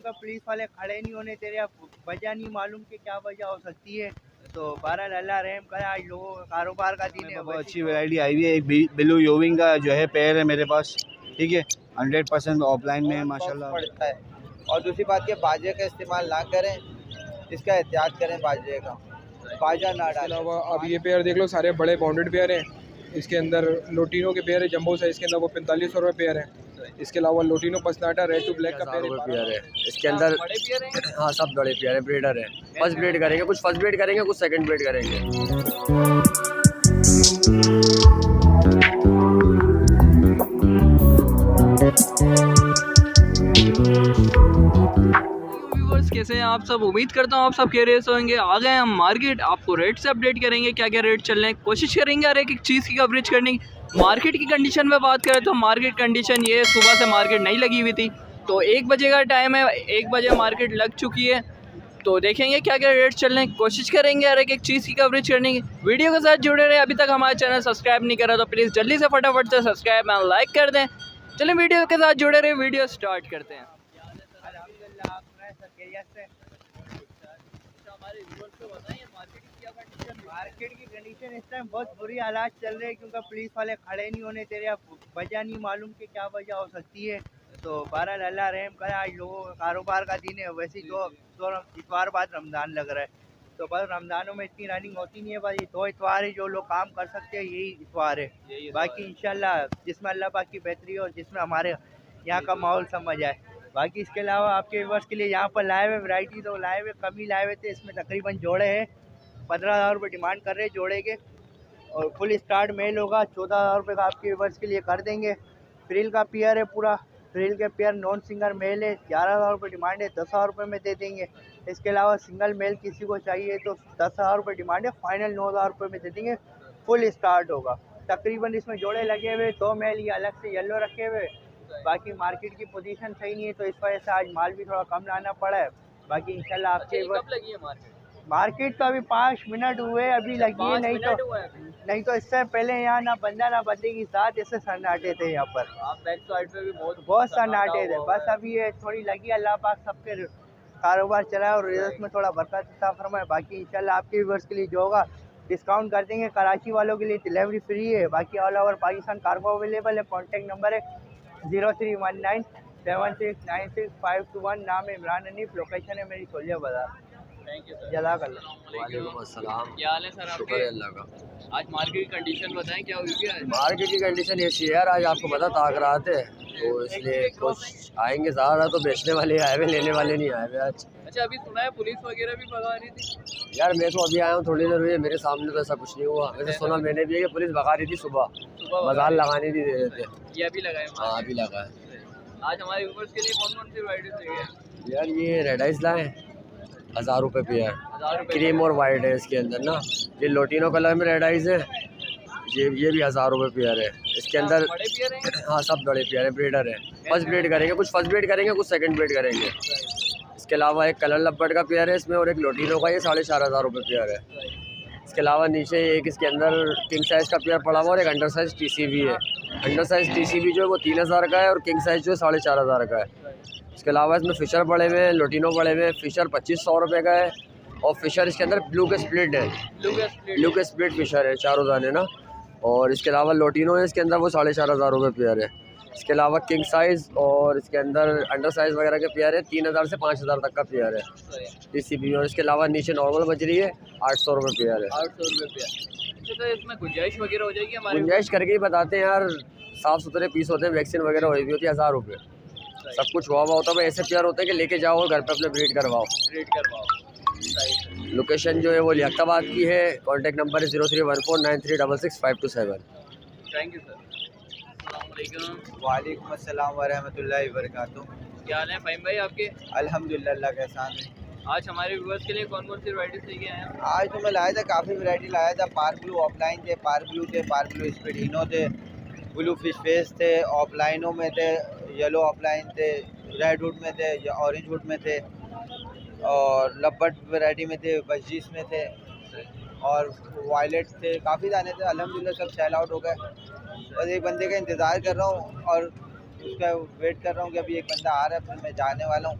क्योंकि पुलिस वाले खड़े नहीं होने दे रहे, वजह नहीं मालूम कि क्या वजह हो सकती है। तो बहरहाल अल्लाह रहम करे, आज लोगों का कारोबार का दिन है। बहुत अच्छी वैरायटी आई हुई है। एक बिलू योविंग का जो है पेयर है मेरे पास, ठीक है, 100% ऑफलाइन में है माशाल्लाह पड़ता है। और दूसरी बात ये बाजे का इस्तेमाल ना करें, इसका एहतियात करें, बाजे का बाजा ना इसके डालें। अलावा अब ये पेयर देख लो, सारे बड़े बाउंडेड पेयर हैं। इसके अंदर लोटिनो के पेयर है, जंबो साइज के अंदर, वो 4500 रुपये पेयर है। इसके अलावा लोटिनो पसनाटा रेड टू ब्लैक का पेयर है। इसके अंदर हाँ सब बड़े पेयर है, ब्रीडर है। फर्स्ट ब्रीड करेंगे, कुछ फर्स्ट ब्रीड करेंगे, कुछ सेकंड ब्रीड करेंगे। कैसे हैं आप सब? उम्मीद करता हूँ आप सब खैरियत से होंगे। आ गए हम मार्केट, आपको रेट से अपडेट करेंगे, क्या क्या रेट चल रहे हैं, कोशिश करेंगे हर एक चीज़ की कवरेज करने की। मार्केट की कंडीशन में बात करें तो मार्केट कंडीशन ये, सुबह से मार्केट नहीं लगी हुई थी, तो 1 बजे का टाइम है, 1 बजे मार्केट लग चुकी है। तो देखेंगे क्या क्या रेट चल रहे हैं, कोशिश करेंगे हर एक चीज़ की कवरेज करने की। वीडियो के साथ जुड़े रहे। अभी तक हमारे चैनल सब्सक्राइब नहीं करा तो प्लीज़ जल्दी से फटाफट से सब्सक्राइब एंड लाइक कर दें। चलिए वीडियो के साथ जुड़े रहे, वीडियो स्टार्ट करते हैं। मार्केट की कंडीशन इस टाइम बहुत बुरी हालात चल रहे हैं, क्योंकि पुलिस वाले खड़े नहीं होने दे रहे, वजह नहीं मालूम कि क्या वजह हो सकती है। तो बहरहाल अल्लाह रहम करे, आज लोगों का कारोबार का दिन है। वैसे जो इतवार बाद रमज़ान लग रहा है, तो बस रमज़ानों में इतनी रनिंग होती नहीं है। बस ये 2 इतवार है जो लोग काम कर सकते हैं, यही इतवार है। बाकी इंशाल्लाह जिसमें अल्लाह पाक की बेहतरी और जिसमें हमारे यहाँ का माहौल समझ आए। बाकी इसके अलावा आपके व्यूअर्स के लिए यहाँ पर लाए हुए वैरायटी, तो लाए हुए कम ही लाए हुए थे। इसमें तकरीबन जोड़े हैं, 15,000 रुपये डिमांड कर रहे हैं जोड़े के, और फुल स्टार्ट मेल होगा 14,000 रुपये का आपके व्यूअर्स के लिए कर देंगे। फ्रिल का पेयर है पूरा, फ्रिल के पेयर नॉन सिंगल मेल है, 11,000 रुपये डिमांड है, 10,000 रुपये में दे देंगे। इसके अलावा सिंगल मेल किसी को चाहिए तो 10,000 रुपये डिमांड है, फाइनल 9,000 रुपये में दे देंगे। फुल स्टार्ट होगा। तकरीबन इसमें जोड़े लगे हुए 2 मेल, ये अलग से येलो रखे हुए। बाकी मार्केट की पोजीशन सही नहीं है, तो इस वजह से आज माल भी थोड़ा कम लाना पड़ा है। बाकी इंशाल्लाह आपके लगी है मार्केट तो अभी 5 मिनट हुए अभी लगी है, नहीं तो इससे पहले यहाँ ना बंदा ना बंदे की साथ ऐसे सन्नाटे थे यहाँ पर। आप बैक साइड पे भी बहुत सन्नाटे थे। बस अभी ये थोड़ी लगी, अल्लाह पाक सबके कारोबार चलाए और रिजल्ट में थोड़ा बरकत अता फरमाए। बाकी इंशाल्लाह आपके व्यूअर्स के लिए जो होगा डिस्काउंट कर देंगे। कराची वालों के लिए डिलीवरी फ्री है। बाकी all over Pakistan cargo available है। कॉन्टैक्ट नंबर है 0319 7696 नाम है इमरान हनीफ, लोकेशन है मेरी सोलिया बाजार। Thank you sir. जज़ाकल्लाह। वालेकुम अस्सलाम। क्या हाल है सर आपके? शुक्र है अल्लाह का। आज मार्केट की कंडीशन बताएं, क्या हुई है? मार्केट की कंडीशन ऐसी है यार, आज आपको पता ताक रहा थे, तो इसलिए कुछ आएंगे ज़्यादा, तो बेचने वाले आए हुए, लेने वाले नहीं आए हुए आज। अच्छा, अभी सुना है पुलिस वगैरह भी भगा रही थी यार मैं तो अभी आया हूँ, थोड़ी देर हुई है, मेरे सामने तो ऐसा कुछ नहीं हुआ। वैसे सुना मैंने भी है कि पुलिस भगा रही थी, सुबह बाजार लगाने नहीं दे रहे थे। ये अभी लगाए? हाँ अभी लगा है। आज हमारे व्यूअर्स के लिए कौन कौन सी वैरायटी चाहिए? यार ये रेड आइस लाए 1,000 रुपये पेयर, 1000 रुपये। क्रीम और वाइट है इसके अंदर ना। ये लोटिनो कलर में रेड आइस है, ये भी 1,000 रुपये पेयर है। इसके अंदर बड़े पेयर हैं? हाँ सब बड़े पेयर है, ब्रीडर है। फर्स्ट ब्रीड करेंगे, कुछ फर्स्ट ब्रीड करेंगे, कुछ सेकंड ब्रीड करेंगे। इसके अलावा एक कलर लपट का पेयर है इसमें, और एक लोटिनो का, ये 4,500 रुपये पेयर है। इसके अलावा नीचे एक इसके अंदर किंग साइज़ का पेयर पड़ा हुआ और एक अंडर साइज़ TCB है। अंडर साइज़ TCB जो है वो 3,000 का है, और किंग साइज़ जो है 4,500 का है। इसके अलावा इसमें फ़िशर पड़े हुए हैं, लोटिनो पड़े हुए हैं। फ़िशर 2,500 रुपये का है, और फ़िशर इसके अंदर ब्लू के स्प्लिट है, ब्लू के स्प्लिट फ़िशर है, 4 दाने ना। और इसके अलावा लोटिनो है इसके अंदर, वो 4,500 रुपये पेयर है। इसके अलावा किंग साइज़ और इसके अंदर अंडर साइज़ वगैरह के पेयर है, 3,000 से 5,000 तक का पेयर है TCB। और इसके अलावा नीचे नॉर्मल बज रही है 800 रुपये पेयर है। 800 रुपये पेयर। अच्छा, तो इसमें गुंजाइश वगैरह हो जाएगी हमारी? गुंजाइश करके ही बताते हैं यार, साफ़ सुथरे पीस होते हैं, वैक्सीन वगैरह हुई भी होती है। 1,000 रुपये सब कुछ हुआ हुआ होता है। ऐसे पेयर होते हैं कि लेके जाओ और घर पे अपने ब्रीड करवाओ। लोकेशन जो है वो लियाकताबाद की है। कॉन्टैक्ट नंबर है 031493665227। Thank you sir. अस्सलाम वालेकुम अस्सलाम वरहमतुल्लाहि वबरकातुहू। क्या हाल है फ़हीम भाई आपके? अल्हम्दुलिल्लाह, अल्लाह का एहसान है। आज हमारे व्यूअर्स के लिए कौन कौन सी वैरायटी लेके आए हैं? आज तो मैं लाया था, काफ़ी वैरायटी लाया था। पार्क ब्लू ऑफलाइन थे, पार्क ब्लू थे, पार्क ब्लू स्पेडिनो थे, ब्लू फिश फेस थे, ऑफलाइनों में थे, येलो ऑफलाइन थे, रेड वुड में थे, ऑरेंज वुड में थे, और लब्बट वैरायटी में थे, बजीस में थे, और वायलेट थे। काफ़ी दाने थे, अल्हम्दुलिल्लाह सब सेल आउट हो गए। बस एक बंदे का इंतज़ार कर रहा हूँ और उसका वेट कर रहा हूँ कि अभी एक बंदा आ रहा है, फिर मैं जाने वाला हूँ।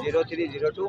0302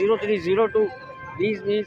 0302 20 20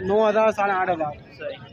9,000 8,500،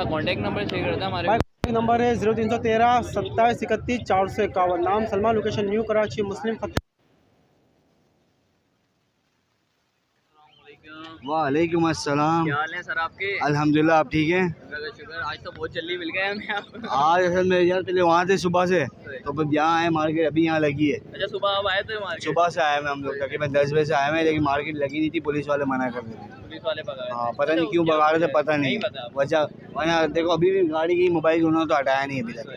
अपना कॉन्टैक्ट नंबर शेयर करते हैं हमारे भाई नंबर है 0313 27 31 451। नाम सलमान, लोकेशन न्यू कराची मुस्लिम खत। वालेकुम अस्सलाम। क्या हाल है सर आपके? अल्हम्दुलिल्लाह, आप ठीक हैं? अल्लाह का शुक्र, आज तो बहुत जल्दी मिल गए हमें आप। आज असल में यार पहले वहाँ थे सुबह से, तो अब यहाँ आए मार्केट, अभी यहाँ लगी है। अच्छा, सुबह आप आए थे मार्केट? सुबह से आए हैं हम लोग, तकरीबन 10 बजे से आए हैं, लेकिन मार्केट लगी नहीं थी, पुलिस वाले मना कर रहे थे। पुलिस वाले भगा रहे थे? हाँ, पता नहीं क्यों भगा रहे थे, पता नहीं पता आपको? वजह। वरना देखो अभी भी गाड़ी की मोबाइल उन्होंने तो हटाया नहीं अभी तक।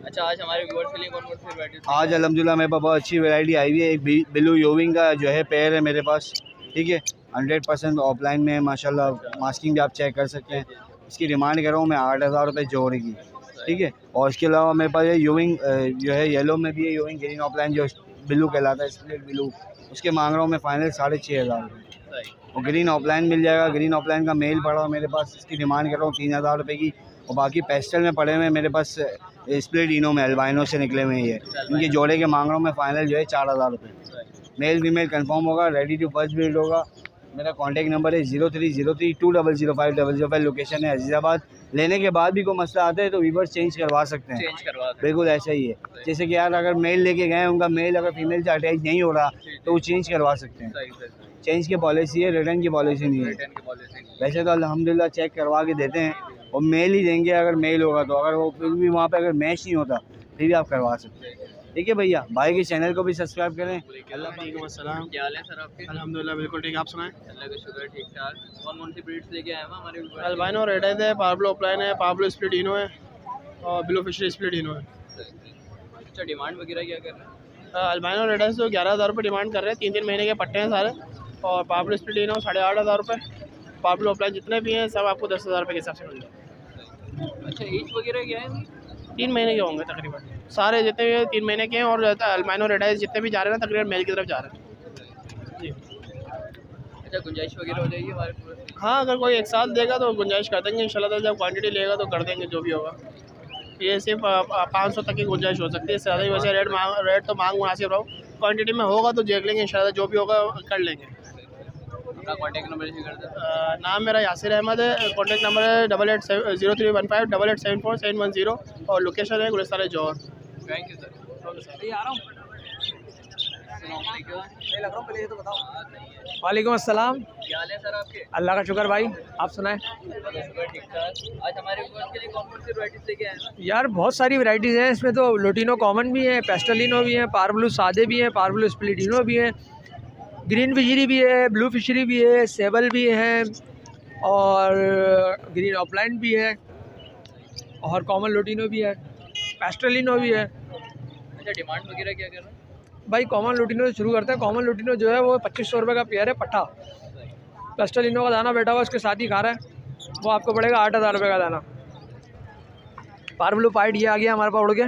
अच्छा, आज हमारे व्यूअर्स के लिए कौन कौन सी वैरायटी? आज अल्हम्दुलिल्लाह मेरे पास बहुत अच्छी वैरायटी आई हुई है। एक बिलू योविंग का जो है पेयर है मेरे पास, ठीक है, 100% ऑफलाइन में है माशाल्लाह। मास्किंग भी आप चेक कर सकते हैं। इसकी डिमांड कर रहा हूँ मैं 8,000 रुपये जोड़ की, ठीक है। और इसके अलावा मेरे पास ये योविंग जो है येलो में भी है, योविंग ग्रीन ऑफलाइन जो बिलू कहलाता है, स्प्लिट बिलू, उसके मांग रहा हूँ मैं फाइनल 6,500 रुपये। और ग्रीन ऑफलाइन मिल जाएगा। ग्रीन ऑफलाइन का मेल पड़ा हुआ मेरे पास, इसकी डिमांड कर रहा हूँ 3,000 रुपये की। और बाकी पेस्टल में पड़े हुए मेरे पास स्प्लिट इनो में अल्बाइनो से निकले हुए हैं। इनके जोड़े के मांग रहा हूँ मैं फाइनल जो है 4,000 रुपये। मेल फीमेल कंफर्म होगा, रेडी टू फर्स्ट बिल्ड होगा। मेरा कॉन्टैक्ट नंबर है 030320050005। लोकेशन है अजीज़ाबाद। लेने के बाद भी कोई मसला आता है तो वीवर्स चेंज करवा सकते हैं, चेंज करवा दें। बिल्कुल ऐसा ही है। जैसे कि यार अगर मेल लेके गए, उनका मेल अगर फीमेल से अटैच नहीं हो रहा तो वो चेंज करवा सकते हैं। चेंज की पॉलिसी है, रिटर्न की पॉलिसी नहीं है। वैसे तो अल्हम्दुलिल्लाह चेक करवा के देते हैं और मेल ही देंगे अगर मेल होगा तो। अगर वो फिर भी वहाँ पे अगर मैच नहीं होता फिर भी आप करवा सकते हैं, ठीक है भैया। भाई के चैनल को भी सब्सक्राइब करें। वालेकुम अस्सलाम। क्या हाल है सर आपके? अल्हम्दुलिल्लाह बिल्कुल ठीक, आप सुनाएं। अल्लाह का शुक्र, ठीक ठाक। कौन कौन सी ब्रीड्स लेके आए हैं हमारे व्यूअर्स? अल्बाइनो रेड है, पाब्लो ऑफलाइन है, पाब्लो स्प्लिट इनो है और ब्लू फिशरी स्प्लिट इनो है। अच्छा, डिमांड वगैरह क्या कर रहे हैं? अल्बाइनो रेड है तो 11,000 रुपये डिमांड कर रहे हैं। 3 महीने के पट्टे हैं सारे। और पाब्लो स्प्लिट इनो 8,500 रुपये। पाब्लो ऑफलाइन जितने भी हैं सब आपको 10,000 रुपये के हिसाब से मिल जाएंगे। अच्छा, एज वगैरह क्या है? 3 महीने के होंगे तकरीबन सारे जितने भी 3 महीने के हैं। और अल्बाइनो रेड है जितने भी जा रहे हैं तकरीबन मेल की तरफ जा रहे हैं जी। अच्छा, गुंजाइश वगैरह हो जाएगी हमारे व्यूअर्स की? हाँ, अगर कोई एक साथ देगा तो गुंजाइश कर देंगे इंशाल्लाह। जब क्वांटिटी लेगा तो कर देंगे जो भी होगा। ये सिर्फ 500 तक की गुंजाइश हो सकती है, इससे ज़्यादा ही। वैसे रेट तो मांग मुनासिब रहो, क्वांटिटी में होगा तो देख लेंगे इंशाल्लाह, जो भी होगा कर लेंगे। अपना कॉन्टैक्ट नंबर शेयर कर देते हैं। नाम मेरा यासिर अहमद है। कॉन्टैक्ट नंबर है 8803158874 और लोकेशन है Gulistan Johar. Thank you sir. आ रहा हूँ। वालेकुम अस्सलाम। क्या हाल है सर आपके? अल्लाह का शुक्र भाई, आप सुनाएं। अल्लाह का शुक्र, ठीक ठाक। आज हमारे व्यूअर्स के लिए कौन कौन सी वैरायटीज लेके आए हैं? यार बहुत सारी वैरायटीज़ हैं इसमें तो। लोटिनो कॉमन भी हैं, पेस्टलिनो भी हैं, पारब्लू सादे भी हैं, पारब्लू स्प्लिटिनो भी हैं, ग्रीन फिशरी भी है, ब्लू फिशरी भी है, सेबल भी है और ग्रीन ऑफलाइन भी है और कॉमन लोटिनो भी है, पेस्टलिनो भी है। अच्छा, डिमांड वगैरह क्या कर रहे हैं? भाई कॉमन लोटिनो से शुरू करते हैं। कॉमन लोटिनो जो है वो 2500 रुपये का पेयर है पट्टा। पेस्टलिनो का दाना बैठा हुआ उसके साथ ही खा रहा है, वो आपको पड़ेगा 8,000 रुपये का दाना। पारब्लू पाइट ये आ गया हमारे पास उड़ के,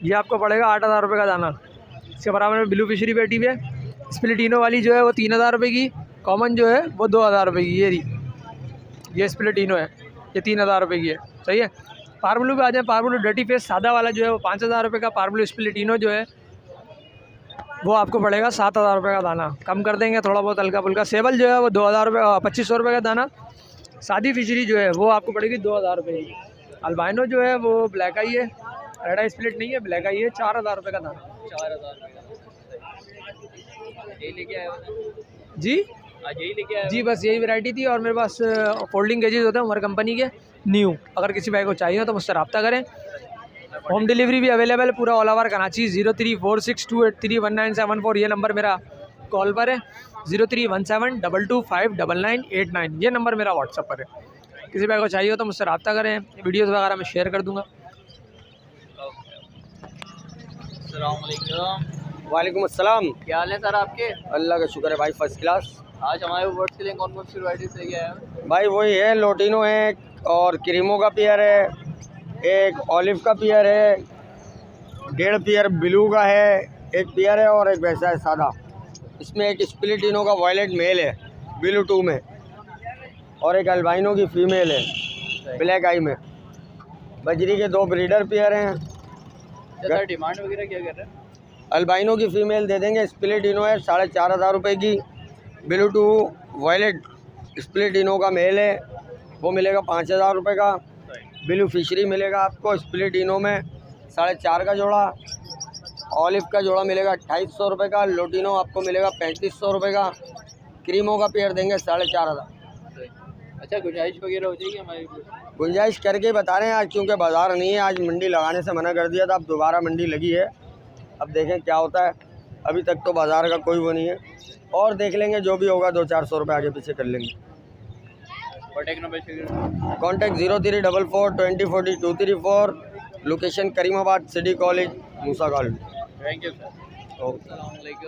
ये आपको पड़ेगा 8,000 रुपये का दाना। इसके बराबर में ब्लू फिशरी बैठी हुई है। स्प्लिटिनो वाली जो है वो 3,000 रुपये की, कॉमन जो है वो 2,000 रुपये की। ये स्प्लिटिनो है, ये 3,000 रुपये की है, सही है। पारब्लू पे आ जाए। पारब्लू डर्टी फेस सादा वाला जो है वो 5,000 रुपये का। पारब्लू स्प्लिटिनो जो है वो आपको पड़ेगा 7,000 रुपये का दाना। कम कर देंगे थोड़ा बहुत हल्का फुल्का। सेबल जो है वो 2,000 रुपये 2,500 रुपये का दाना। सादी फिशरी जो है वो आपको पड़ेगी 2,000 रुपये की। अल्बाइनो जो है वो ब्लैक आई है, रेड आई स्प्लिट नहीं है, ब्लैक आई है, 4,000 रुपये का दाना। 4,000 रुपये का। यही लेके आए हो जी? आज यही लेके आए जी, बस यही वैरायटी थी। और मेरे पास फोल्डिंग केजेस होते हैं हमारी कंपनी के न्यू। अगर किसी भाई को चाहिए हो तो मुझसे रब्ता करें। होम डिलीवरी भी अवेलेबल है पूरा ऑल ओवर कराची। 0346283197 ये नंबर मेरा कॉल पर है। 0317225999 ये नंबर मेरा व्हाट्सअप पर है। किसी भाई को चाहिए हो तो मुझसे रब्ता करें। वीडियोज़ वगैरह मैं शेयर कर दूँगा। वालेकुम अस्सलाम। क्या हाल है सर आपके? अल्लाह का शुक्र है भाई, फर्स्ट क्लास। आज हमारे व्यूअर्स के लिए कौन कौन सी वैरायटीज लेके आए हैं? भाई वही है, लोटिनो है और क्रीमो का पेयर है, एक ऑलिव का पेयर है, 1.5 पेयर ब्लू का है, एक पेयर है और एक वैसा है सादा। इसमें एक स्प्लिटिनो का वायलेट मेल है ब्लू 2 में और एक अल्बाइनो की फीमेल है ब्लैक आई में। बजरी के 2 ब्रीडर पेयर हैं। सर डिमांड वगैरह क्या कर रहे हैं? अल्बाइनो की फ़ीमेल दे देंगे। स्प्लिटिनो है 4,500 रुपये की। ब्लू 2 वायलेट स्प्लिटिनो का मेल है वो मिलेगा 5,000 रुपये का। ब्लू फिशरी मिलेगा आपको स्प्लिटिनो में 4.5 का जोड़ा। ऑलिव का जोड़ा मिलेगा 2800 रुपये का। लोटिनो आपको मिलेगा 3500 रुपये का। क्रीमों का पेयर देंगे 4,500। अच्छा, गुंजाइश वगैरह हो जाएगी हमारी? गुंजाइश करके बता रहे हैं आज, क्योंकि बाज़ार नहीं है। आज मंडी लगाने से मना कर दिया था, अब दोबारा मंडी लगी है। अब देखें क्या होता है। अभी तक तो बाज़ार का कोई वो नहीं है, और देख लेंगे जो भी होगा 200-400 रुपये आगे पीछे कर लेंगे। Contact number? Contact 0344204234। Location Karimabad city college Musa college. Thank you sir.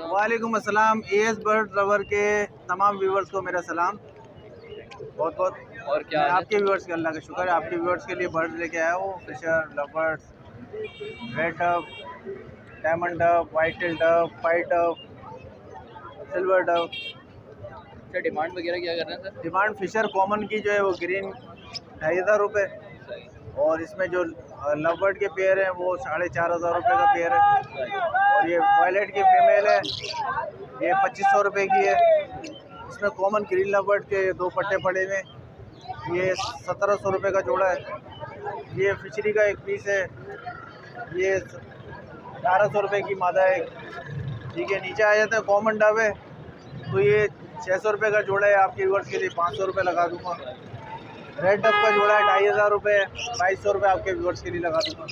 वालेकुम अस्सलाम। एएस बर्ड लवर के तमाम व्यूवर्स को मेरा सलाम। बहुत बहुत और क्या मैं आपके व्यूवर्स के अल्लाह का शुक्र है, आपके व्यूवर्स के लिए बर्ड लेके आया हूँ। Fisher, lovers, red dove, diamond dove, white tail dove, white dove, silver dove. अच्छा, डिमांड वगैरह क्या कर रहे हैं सर? डिमांड फिशर कॉमन की जो है वो ग्रीन 2,500 रुपये, और इसमें जो लव बर्ड के पेयर हैं वो 4,500 रुपये का पेयर है। और ये वायलेट की फीमेल है, ये 2500 रुपये की है। इसमें कॉमन ग्रीन लव बर्ड के 2 पट्टे पड़े हुए, ये 1700 रुपये का जोड़ा है। ये फिशरी का एक पीस है, ये 1800 रुपये की मादा है। ठीक है, नीचे आ जाता है कॉमन डव है, तो ये 600 रुपये का जोड़ा है। आपके व्यूअर्स के लिए 500 रुपये लगा दूंगा। रेड डव का जोड़ा है 2,500 रुपये, 2,200 रुपये आपके व्यूअर्स के लिए लगा दूंगा।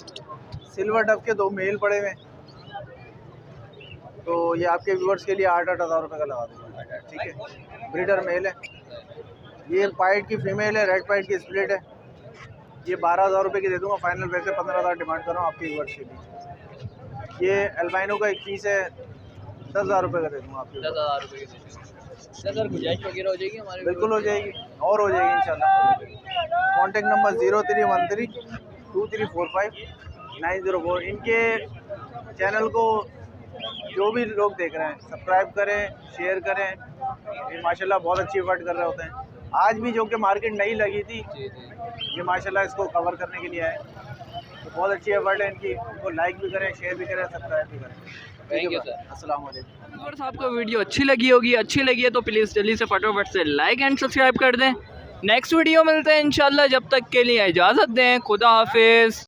सिल्वर डव के 2 मेल पड़े हुए, तो ये आपके व्यूअर्स के लिए 8,000 रुपये का लगा दूंगा। ठीक है, ब्रीडर मेल है। ये पाइट की फीमेल है, रेड पाइट की स्प्लिट है। ये 12,000 रुपये की दे दूंगा फाइनल। वैसे 15,000 डिमांड कर रहा हूँ आपके व्यूअर्स के लिए। ये एल्बाइनो का एक पीस है, 10,000 रुपये का दे दूँगा आपके। 10,000 रुपये की सर गुंजाइश वगैरह हो जाएगी हमारे? बिल्कुल हो जाएगी, और हो जाएगी इंशाल्लाह। कॉन्टेक्ट नंबर 03132345 इनके चैनल को जो भी लोग देख रहे हैं सब्सक्राइब करें, शेयर करें। ये माशाल्लाह बहुत अच्छी एफर्ट कर रहे होते हैं। आज भी जो कि मार्केट नहीं लगी थी, ये माशाल्लाह इसको कवर करने के लिए आए, तो बहुत अच्छी एफर्ट है इनकी। इनको लाइक भी करें, शेयर भी करें, सब्सक्राइब भी करें। Thank you sir. अस्सलाम वालेकुम। अगर आपको वीडियो अच्छी लगी होगी, अच्छी लगी है तो प्लीज़ जल्दी से फटाफट से लाइक एंड सब्सक्राइब कर दें। नेक्स्ट वीडियो मिलते हैं इंशाल्लाह। जब तक के लिए इजाज़त दें, खुदा हाफिज़।